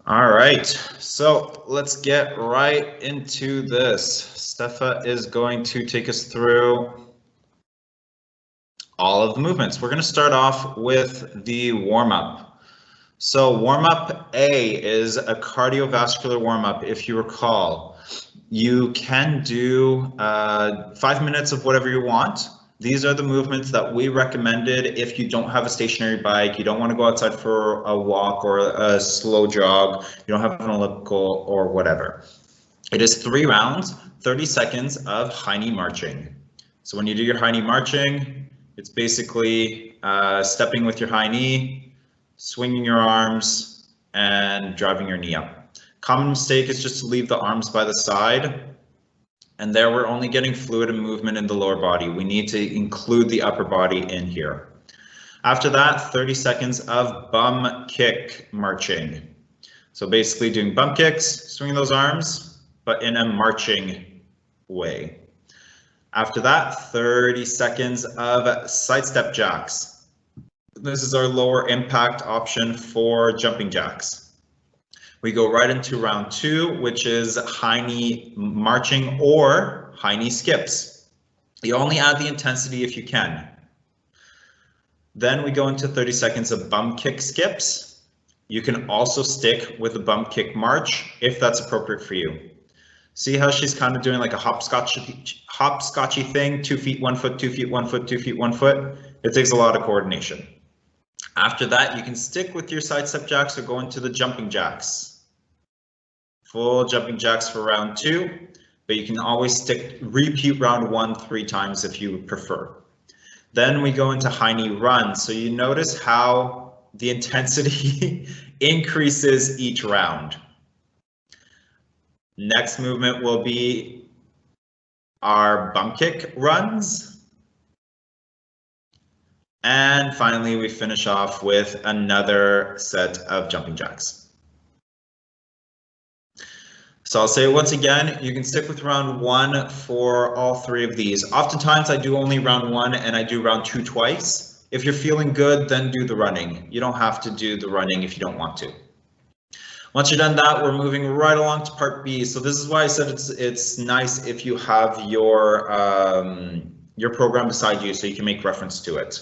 All right, so let's get right into this. Stefa is going to take us through all of the movements. We're going to start off with the warm-up. So warm-up A is a cardiovascular warm-up. If you recall, you can do 5 minutes of whatever you want. These are the movements that we recommended if you don't have a stationary bike, you don't want to go outside for a walk or a slow jog, you don't have an elliptical or whatever. It is 3 rounds, 30 seconds of high knee marching. So when you do your high knee marching, it's basically stepping with your high knee, swinging your arms, and driving your knee up. Common mistake is just to leave the arms by the side. And there we're only getting fluid and movement in the lower body. We need to include the upper body in here. After that, 30 seconds of bum kick marching. So basically doing bum kicks, swinging those arms, but in a marching way. After that, 30 seconds of side step jacks. This is our lower impact option for jumping jacks. We go right into round 2, which is high knee marching or high knee skips. You only add the intensity if you can. Then we go into 30 seconds of bum kick skips. You can also stick with the bum kick march if that's appropriate for you. See how she's kind of doing like a hopscotchy thing, 2 feet, 1 foot, 2 feet, 1 foot, 2 feet, 1 foot. It takes a lot of coordination. After that, you can stick with your side step jacks or go into the jumping jacks. Full jumping jacks for round 2, but you can always repeat round 1 3 times if you prefer. Then we go into high knee run. So you notice how the intensity increases each round. Next movement will be our bum kick runs. And finally, we finish off with another set of jumping jacks. So I'll say once again, you can stick with round 1 for all 3 of these. Oftentimes I do only round 1 and I do round 2 twice. If you're feeling good, then do the running. You don't have to do the running if you don't want to. Once you're done that, we're moving right along to part B. So this is why I said it's nice if you have your program beside you so you can make reference to it.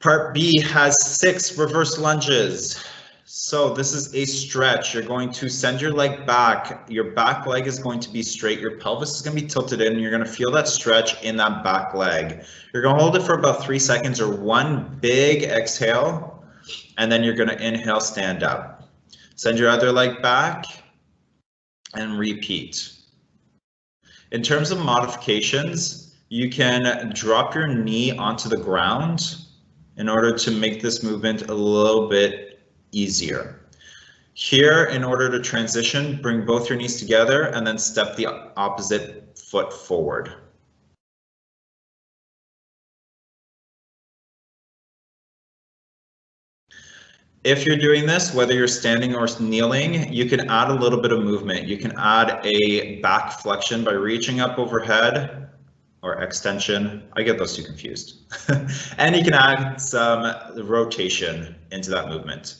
Part B has 6 reverse lunges. So this is a stretch. You're going to send your leg back. Your back leg is going to be straight. Your pelvis is going to be tilted in. You're going to feel that stretch in that back leg. You're going to hold it for about 3 seconds or 1 big exhale, and then you're going to inhale, stand up. Send your other leg back and repeat. In terms of modifications, you can drop your knee onto the ground in order to make this movement a little bit easier. Here, in order to transition, bring both your knees together and then step the opposite foot forward. If you're doing this, whether you're standing or kneeling, you can add a little bit of movement. You can add a back flexion by reaching up overhead or extension. I get those two confused. And you can add some rotation into that movement.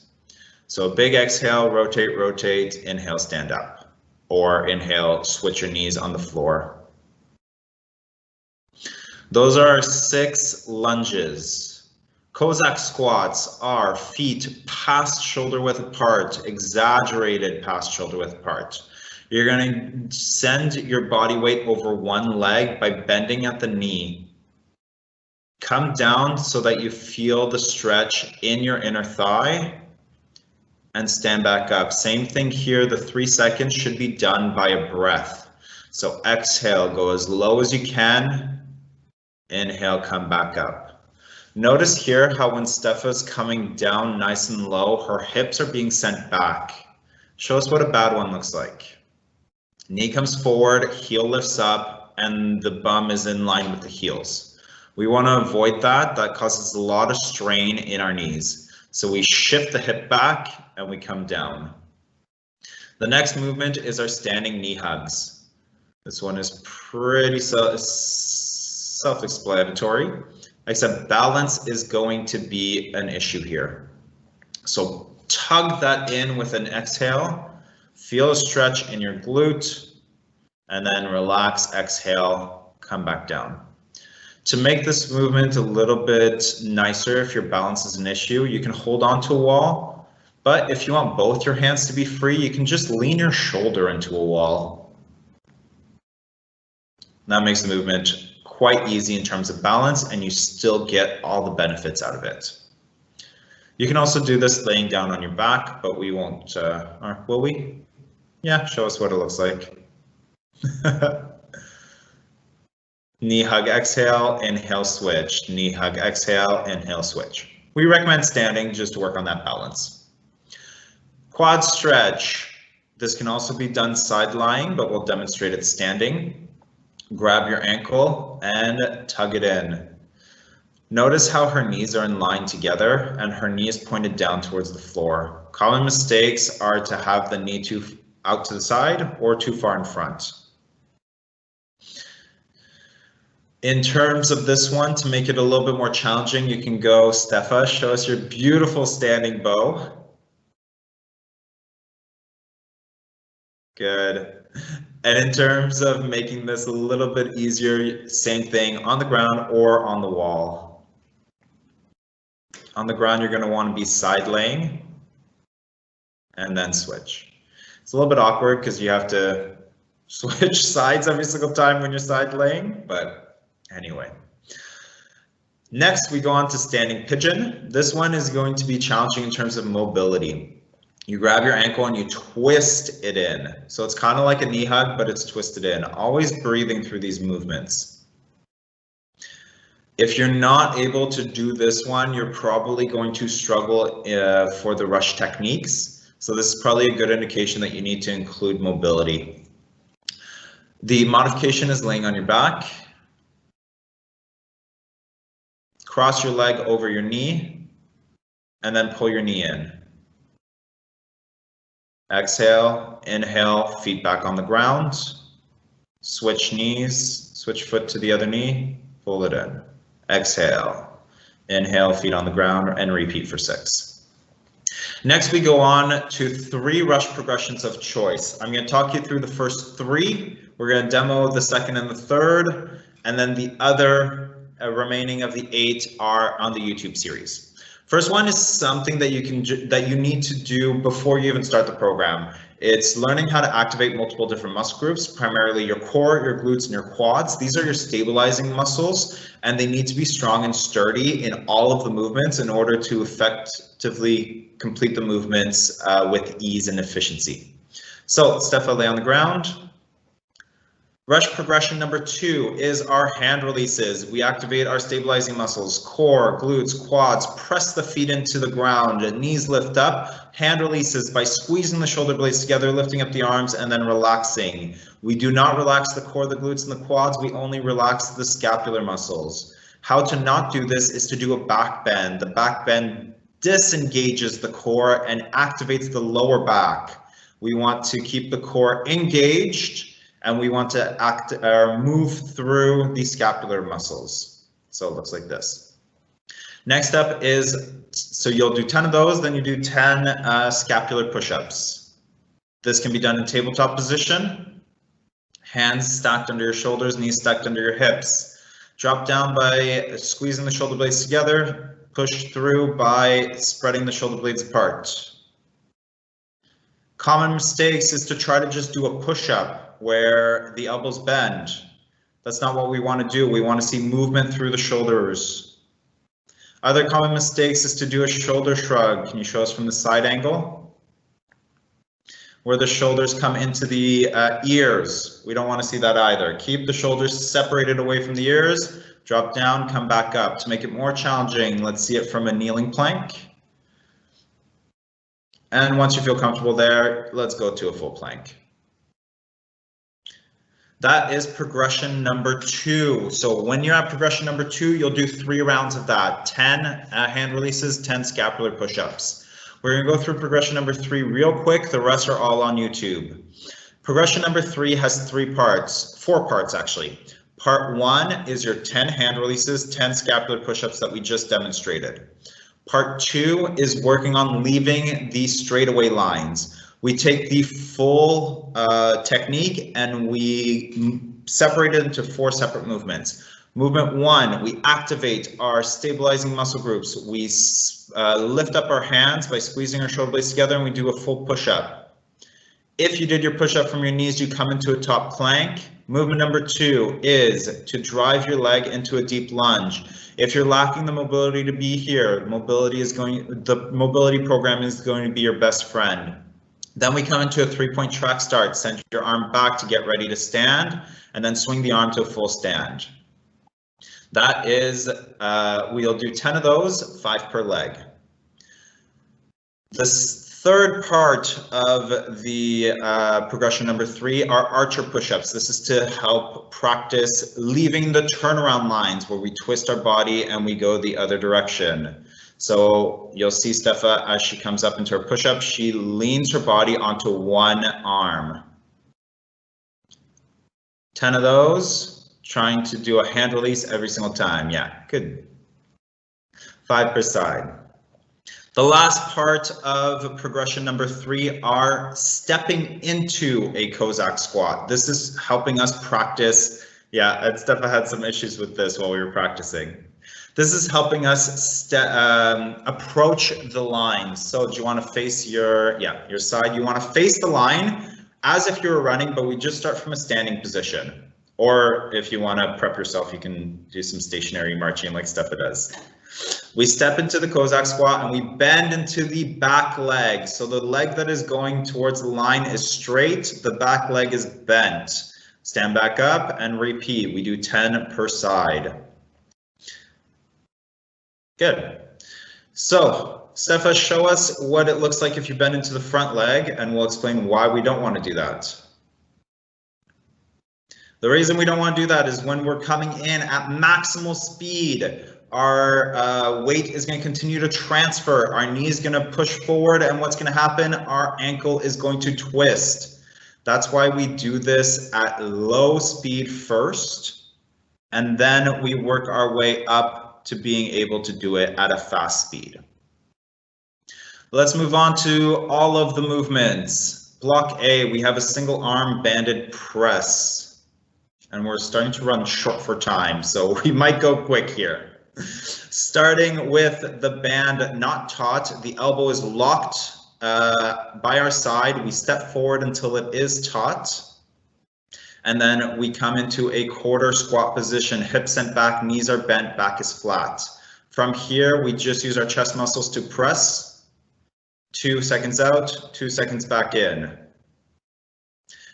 So big exhale, rotate, rotate, inhale, stand up, or inhale, switch your knees on the floor. Those are 6 lunges. Cossack squats are feet past shoulder width apart, exaggerated past shoulder width apart. You're going to send your body weight over one leg by bending at the knee. Come down so that you feel the stretch in your inner thigh and stand back up. Same thing here, the 3 seconds should be done by a breath. So exhale, go as low as you can. Inhale, come back up. Notice here how when Stefa's coming down nice and low, her hips are being sent back. Show us what a bad one looks like. Knee comes forward, heel lifts up, and the bum is in line with the heels. We want to avoid that. That causes a lot of strain in our knees. So we shift the hip back and we come down. The next movement is our standing knee hugs. This one is pretty self-explanatory. Except balance is going to be an issue here. So tug that in with an exhale. Feel a stretch in your glute, and then relax, exhale, come back down. To make this movement a little bit nicer, if your balance is an issue, you can hold on to a wall, but if you want both your hands to be free, you can just lean your shoulder into a wall. That makes the movement quite easy in terms of balance, and you still get all the benefits out of it. You can also do this laying down on your back, but we won't, or will we? Yeah, show us what it looks like. Knee hug, exhale, inhale, switch. Knee hug, exhale, inhale, switch. We recommend standing just to work on that balance. Quad stretch. This can also be done side lying, but we'll demonstrate it standing. Grab your ankle and tug it in. Notice how her knees are in line together and her knee is pointed down towards the floor. Common mistakes are to have the knee too out to the side or too far in front. In terms of this one, to make it a little bit more challenging, you can go, Stefa, show us your beautiful standing bow. Good. And in terms of making this a little bit easier, same thing on the ground or on the wall. On the ground, you're going to want to be side laying and then switch. It's a little bit awkward because you have to switch sides every single time when you're side laying, but anyway. Next, we go on to standing pigeon. This one is going to be challenging in terms of mobility. You grab your ankle and you twist it in. So it's kind of like a knee hug, but it's twisted in. Always breathing through these movements. If you're not able to do this one, you're probably going to struggle for the rush techniques. So this is probably a good indication that you need to include mobility. The modification is laying on your back. Cross your leg over your knee and then pull your knee in. Exhale, inhale, feet back on the ground. Switch knees, switch foot to the other knee, pull it in. Exhale, inhale, feet on the ground, and repeat for 6. Next, we go on to 3 rush progressions of choice. I'm going to talk you through the first 3. We're going to demo the second and the third, and then the other remaining of the 8 are on the YouTube series. First one is something that you need to do before you even start the program. It's learning how to activate multiple different muscle groups, primarily your core, your glutes, and your quads. These are your stabilizing muscles, and they need to be strong and sturdy in all of the movements in order to effectively complete the movements with ease and efficiency. So, Stefa, lay on the ground. Rush progression number 2 is our hand releases. We activate our stabilizing muscles, core, glutes, quads, press the feet into the ground, knees lift up, hand releases by squeezing the shoulder blades together, lifting up the arms, and then relaxing. We do not relax the core, the glutes, and the quads. We only relax the scapular muscles. How to not do this is to do a back bend. The back bend disengages the core and activates the lower back. We want to keep the core engaged, and we want to move through the scapular muscles. So it looks like this. Next up is, so you'll do 10 of those, then you do 10 scapular push-ups. This can be done in tabletop position. Hands stacked under your shoulders, knees stacked under your hips. Drop down by squeezing the shoulder blades together. Push through by spreading the shoulder blades apart. Common mistakes is to try to just do a push-up where the elbows bend. That's not what we want to do. We want to see movement through the shoulders. Other common mistakes is to do a shoulder shrug. Can you show us from the side angle? Where the shoulders come into the ears. We don't want to see that either. Keep the shoulders separated away from the ears. Drop down, come back up. To make it more challenging, let's see it from a kneeling plank. And once you feel comfortable there, let's go to a full plank. That is progression number 2. So when you're at progression number 2, you'll do 3 rounds of that. 10 hand releases, 10 scapular push-ups. We're going to go through progression number 3 real quick. The rest are all on YouTube. Progression number 3 has 4 parts actually. Part 1 is your 10 hand releases, 10 scapular push-ups that we just demonstrated. Part 2 is working on leaving the straightaway lines. We take the full technique and we separate it into 4 separate movements. Movement 1, we activate our stabilizing muscle groups. We lift up our hands by squeezing our shoulder blades together and we do a full push-up. If you did your push-up from your knees, you come into a top plank. Movement number 2 is to drive your leg into a deep lunge. If you're lacking the mobility to be here, the mobility program is going to be your best friend. Then we come into a 3-point track start. Send your arm back to get ready to stand, and then swing the arm to a full stand. That is, we'll do 10 of those, 5 per leg. The third part of the progression number 3 are archer push-ups. This is to help practice leaving the turnaround lines where we twist our body and we go the other direction. So you'll see Stefa as she comes up into her push-up, she leans her body onto one arm. 10 of those. Trying to do a hand release every single time. Yeah, good. 5 per side. The last part of progression number 3 are stepping into a Cossack squat. This is helping us practice. Yeah, Stefa had some issues with this while we were practicing. This is helping us approach the line. So do you want to face your side? You want to face the line as if you were running, but we just start from a standing position. Or if you want to prep yourself, you can do some stationary marching like Stefa does. We step into the Cossack squat and we bend into the back leg. So the leg that is going towards the line is straight, the back leg is bent. Stand back up and repeat. We do 10 per side. Good. So Stefa, show us what it looks like if you bend into the front leg, and we'll explain why we don't want to do that. The reason we don't want to do that is when we're coming in at maximal speed, our weight is going to continue to transfer. Our knee is going to push forward, and what's going to happen? Our ankle is going to twist. That's why we do this at low speed first, and then we work our way up to being able to do it at a fast speed. Let's move on to all of the movements. Block A, we have a single arm banded press. And we're starting to run short for time, so we might go quick here. Starting with the band not taut, the elbow is locked by our side. We step forward until it is taut. And then we come into a quarter squat position, hips sent back, knees are bent, back is flat. From here, we just use our chest muscles to press. 2 seconds out, 2 seconds back in.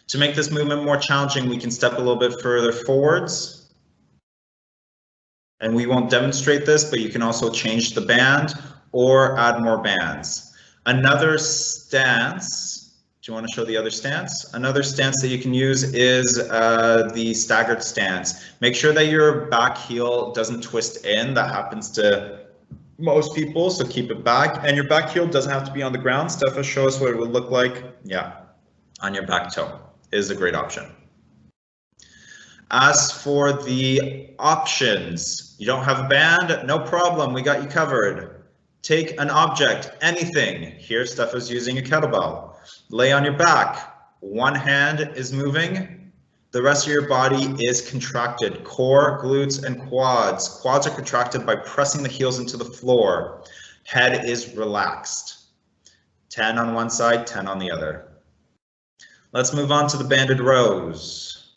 To make this movement more challenging, we can step a little bit further forwards. And we won't demonstrate this, but you can also change the band or add more bands. Another stance, do you want to show the other stance? Another stance that you can use is the staggered stance. Make sure that your back heel doesn't twist in. That happens to most people, so keep it back. And your back heel doesn't have to be on the ground. Stefa, show us what it would look like. Yeah, on your back toe is a great option. As for the options, you don't have a band, no problem, we got you covered. Take an object, anything. Here, Stefa's using a kettlebell. Lay on your back. One hand is moving. The rest of your body is contracted. Core, glutes, and quads. Quads are contracted by pressing the heels into the floor. Head is relaxed. 10 on one side, 10 on the other. Let's move on to the banded rows.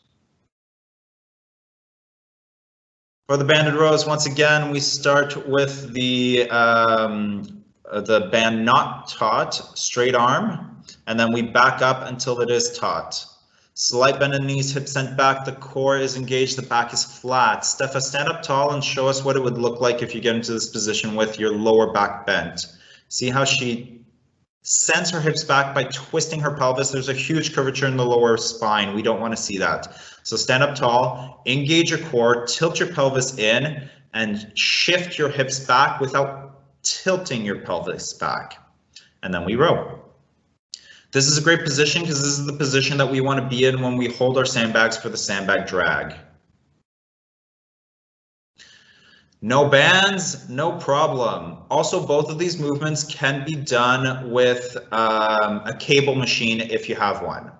For the banded rows, once again, we start with the band not taut, straight arm, and then we back up until it is taut. Slight bend in the knees, hips sent back, the core is engaged, the back is flat. Stefa, stand up tall and show us what it would look like if you get into this position with your lower back bent. See how she sends her hips back by twisting her pelvis. There's a huge curvature in the lower spine. We don't want to see that. So stand up tall, engage your core, tilt your pelvis in, and shift your hips back without tilting your pelvis back. And then we row. This is a great position because this is the position that we want to be in when we hold our sandbags for the sandbag drag. No bands, no problem. Also, both of these movements can be done with a cable machine if you have one.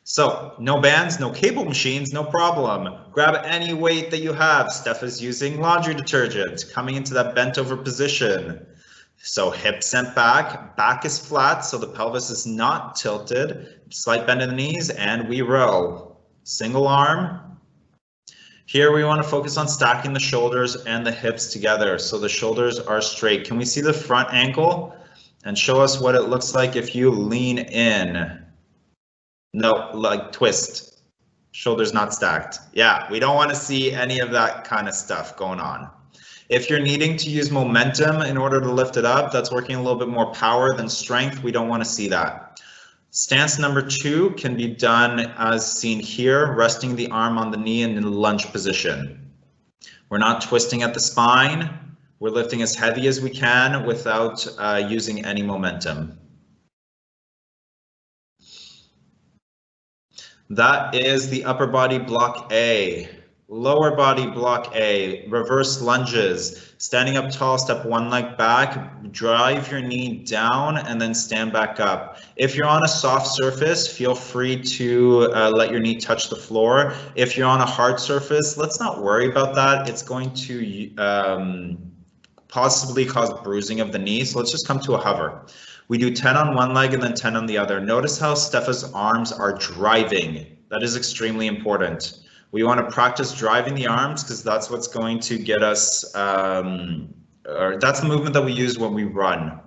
So no bands, no cable machines, no problem. Grab any weight that you have. Steph is using laundry detergent, coming into that bent over position. So hips sent back, back is flat, so the pelvis is not tilted. Slight bend in the knees, and we row. Single arm. Here we want to focus on stacking the shoulders and the hips together so the shoulders are straight. Can we see the front ankle? And show us what it looks like if you lean in. No, like twist. Shoulders not stacked. Yeah, we don't want to see any of that kind of stuff going on. If you're needing to use momentum in order to lift it up, that's working a little bit more power than strength. We don't want to see that. Stance number 2 can be done as seen here, resting the arm on the knee in the lunge position. We're not twisting at the spine. We're lifting as heavy as we can without using any momentum. That is the upper body block A. Lower body block A, reverse lunges, standing up tall, step one leg back, drive your knee down and then stand back up. If you're on a soft surface, feel free to let your knee touch the floor. If you're on a hard surface, let's not worry about that. It's going to possibly cause bruising of the knee, so let's just come to a hover. We do 10 on one leg and then 10 on the other. Notice how Stepha's arms are driving. That is extremely important. We want to practice driving the arms because that's what's going to get us, or that's the movement that we use when we run.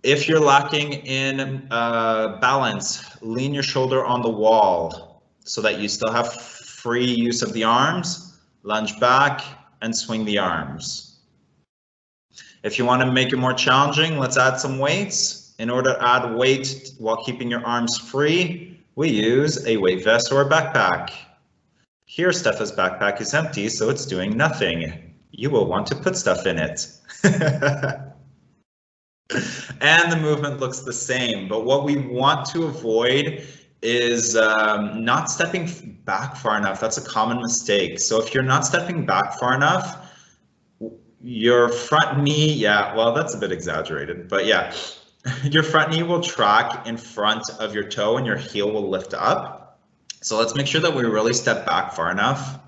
If you're lacking in balance, lean your shoulder on the wall so that you still have free use of the arms, lunge back and swing the arms. If you want to make it more challenging, let's add some weights. In order to add weight while keeping your arms free, we use a weight vest or a backpack. Here, Stepha's backpack is empty, so it's doing nothing. You will want to put stuff in it. And the movement looks the same, but what we want to avoid is not stepping back far enough. That's a common mistake. So if you're not stepping back far enough, your front knee, yeah, well, that's a bit exaggerated, but yeah. Your front knee will track in front of your toe and your heel will lift up. So let's make sure that we really step back far enough.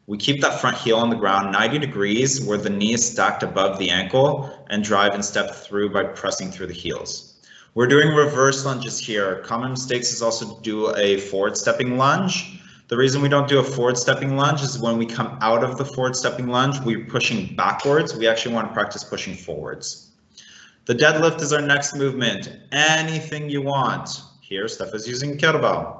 We keep that front heel on the ground 90 degrees where the knee is stacked above the ankle and drive and step through by pressing through the heels. We're doing reverse lunges here. Common mistakes is also to do a forward stepping lunge. The reason we don't do a forward stepping lunge is when we come out of the forward stepping lunge, we're pushing backwards. We actually want to practice pushing forwards. The deadlift is our next movement. Anything you want. Here, Steph is using kettlebell.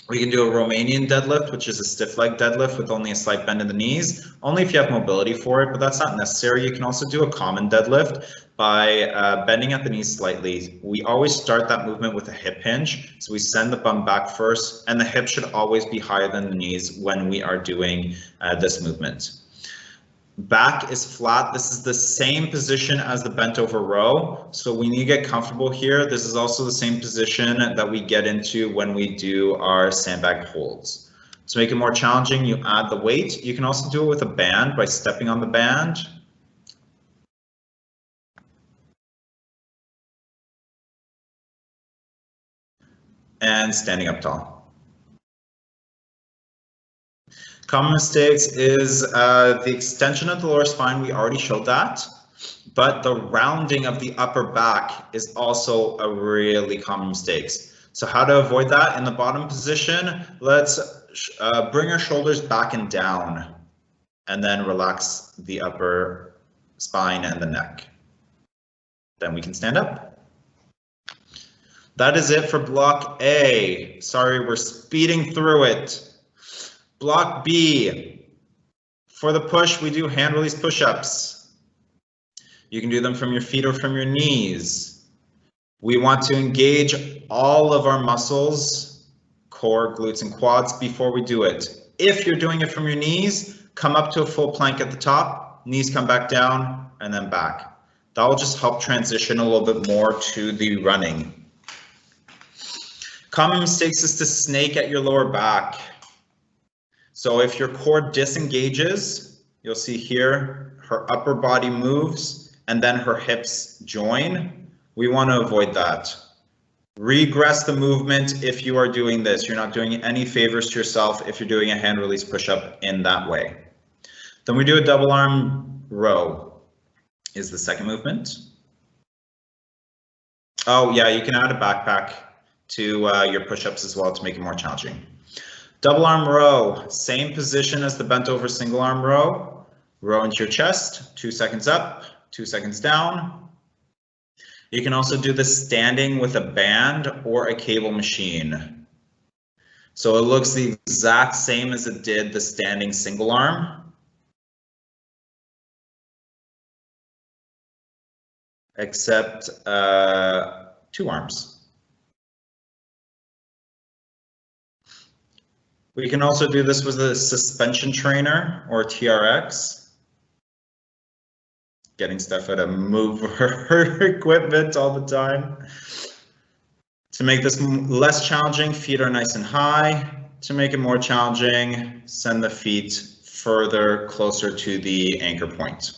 We can do a Romanian deadlift, which is a stiff leg deadlift with only a slight bend in the knees, only if you have mobility for it, but that's not necessary. You can also do a common deadlift by bending at the knees slightly. We always start that movement with a hip hinge, so we send the bum back first, and the hip should always be higher than the knees when we are doing this movement. Back is flat. This is the same position as the bent over row, so we need to get comfortable here. This is also the same position that we get into when we do our sandbag holds. To make it more challenging, you add the weight. You can also do it with a band by stepping on the band. And standing up tall. Common mistakes is the extension of the lower spine. We already showed that, but the rounding of the upper back is also a really common mistake. So how to avoid that? In the bottom position, let's bring our shoulders back and down and then relax the upper spine and the neck. Then we can stand up. That is it for block A. Sorry, we're speeding through it. Block B, for the push, we do hand release push-ups. You can do them from your feet or from your knees. We want to engage all of our muscles, core, glutes, and quads before we do it. If you're doing it from your knees, come up to a full plank at the top, knees come back down, and then back. That will just help transition a little bit more to the running. Common mistakes is to snake at your lower back. So if your core disengages, you'll see here, her upper body moves and then her hips join. We want to avoid that. Regress the movement if you are doing this. You're not doing any favors to yourself if you're doing a hand release push-up in that way. Then we do a double arm row is the second movement. Oh yeah, you can add a backpack to your push-ups as well to make it more challenging. Double arm row, same position as the bent over single arm row. Row into your chest, 2 seconds up, 2 seconds down. You can also do this standing with a band or a cable machine. So it looks the exact same as it did the standing single arm, except 2 arms. We can also do this with a suspension trainer or TRX. Getting Steph to move her equipment all the time. To make this less challenging, feet are nice and high. To make it more challenging, send the feet further closer to the anchor point.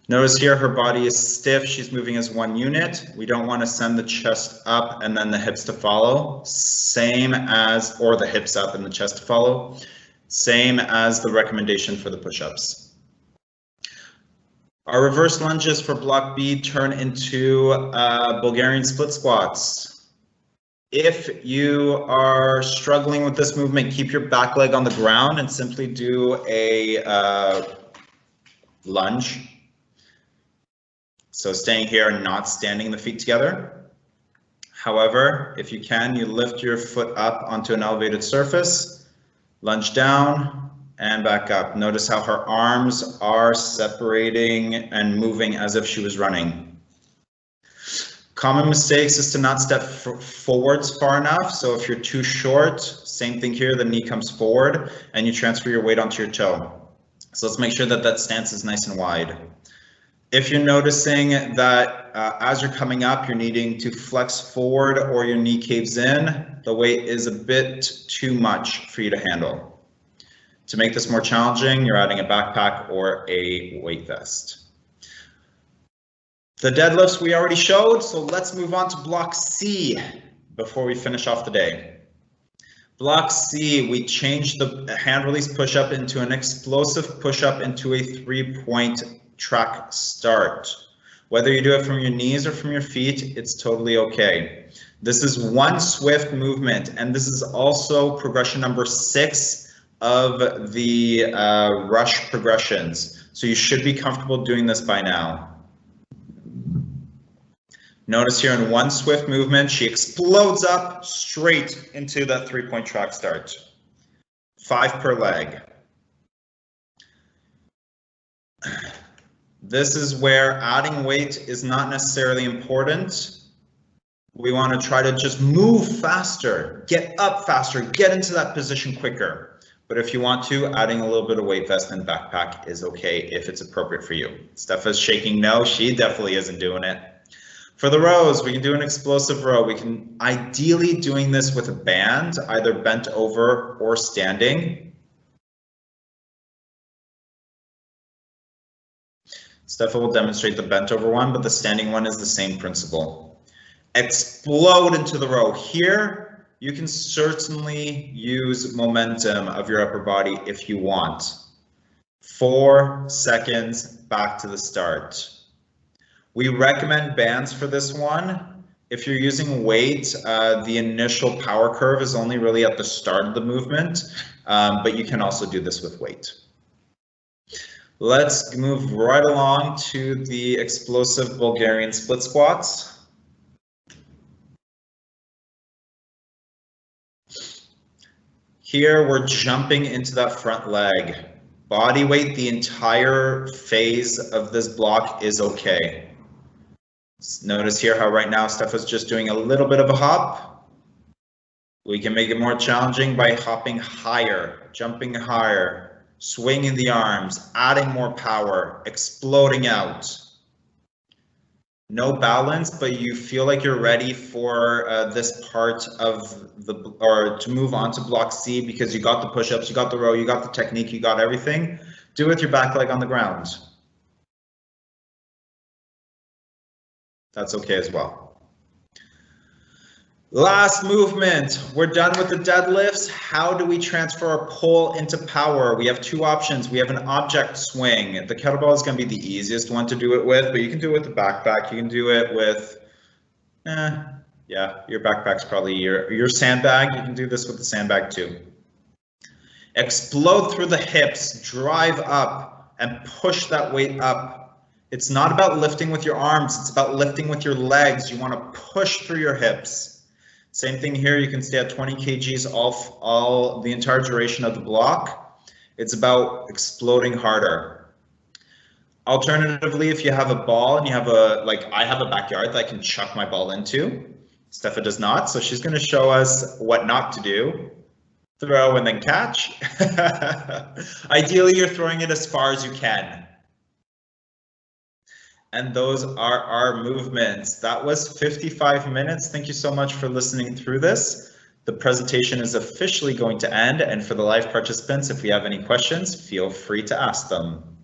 Notice here her body is stiff, she's moving as one unit. We don't want to send the chest up and then the hips to follow. Same as, or the hips up and the chest to follow. Same as the recommendation for the push-ups. Our reverse lunges for block B turn into Bulgarian split squats. If you are struggling with this movement, keep your back leg on the ground and simply do a lunge. So staying here and not standing the feet together. However, if you can, you lift your foot up onto an elevated surface, lunge down and back up. Notice how her arms are separating and moving as if she was running. Common mistakes is to not step forwards far enough. So if you're too short, same thing here, the knee comes forward and you transfer your weight onto your toe. So let's make sure that that stance is nice and wide. If you're noticing that as you're coming up, you're needing to flex forward or your knee caves in, the weight is a bit too much for you to handle. To make this more challenging, you're adding a backpack or a weight vest. The deadlifts we already showed, so let's move on to block C before we finish off the day. Block C, we changed the hand release push-up into an explosive push-up into a 3-point track start. Whether you do it from your knees or from your feet, it's totally okay. This is one swift movement, and this is also progression number 6 of the rush progressions. So you should be comfortable doing this by now. Notice here in one swift movement, she explodes up straight into that 3-point track start. 5 per leg. This is where adding weight is not necessarily important. We want to try to just move faster, get up faster, get into that position quicker. But if you want to, adding a little bit of weight vest and backpack is okay if it's appropriate for you. Steph is shaking no, she definitely isn't doing it. For the rows, we can do an explosive row. We can ideally doing this with a band, either bent over or standing. Steph will demonstrate the bent over one, but the standing one is the same principle. Explode into the row. Here, you can certainly use momentum of your upper body if you want. 4 seconds back to the start. We recommend bands for this one. If you're using weight, the initial power curve is only really at the start of the movement, but you can also do this with weight. Let's move right along to the explosive Bulgarian split squats. Here we're jumping into that front leg. Body weight, the entire phase of this block is okay. Notice here how right now Steph is just doing a little bit of a hop. We can make it more challenging by hopping higher, jumping higher, swinging the arms, adding more power, exploding out. No balance, but you feel like you're ready for this part of the, or to move on to block C because you got the push-ups, you got the row, you got the technique, you got everything. Do it with your back leg on the ground. That's okay as well. Last movement, we're done with the deadlifts. How do we transfer our pull into power? We have two options. We have an object swing. The kettlebell is going to be the easiest one to do it with, but you can do it with the backpack. You can do it with, yeah, your backpack's probably your sandbag. You can do this with the sandbag too. Explode through the hips, drive up and push that weight up. It's not about lifting with your arms. It's about lifting with your legs. You want to push through your hips. Same thing here, you can stay at 20 kgs all the entire duration of the block. It's about exploding harder. Alternatively, if you have a ball and you have I have a backyard that I can chuck my ball into. Steffa does not, so she's going to show us what not to do. Throw and then catch. Ideally, you're throwing it as far as you can. And those are our movements. That was 55 minutes. Thank you so much for listening through this. The presentation is officially going to end, and for the live participants, if we have any questions, feel free to ask them.